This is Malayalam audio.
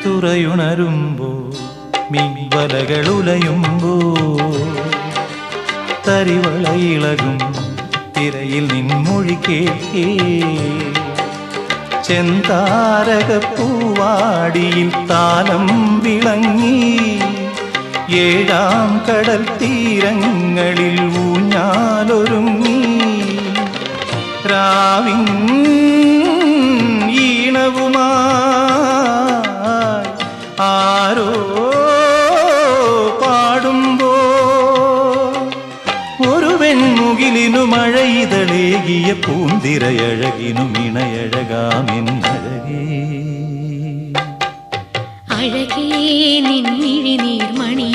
തുറയുണരുമ്പോ മീൻവലകളുലയുമ്പോ തരിവളയിളകും തിരയിൽ നിൻമൊഴി കേൾക്കേ ചെന്താരകപ്പൂവാടിയിൽ താലം വിളങ്ങി ഏഴാം കടൽ തീരങ്ങളിൽ ഊഞ്ഞാലൊരുങ്ങി രാവിൻ ഈണവുമായി ആരോ പാടുമ്പോ ഒരു വെൺമുകിലിനു മഴയിതളേകിയ പൂന്തിരയഴകിനും ഇണയഴകാമെന്നഴകേ അഴകേ നിൻമിഴി നീർമണി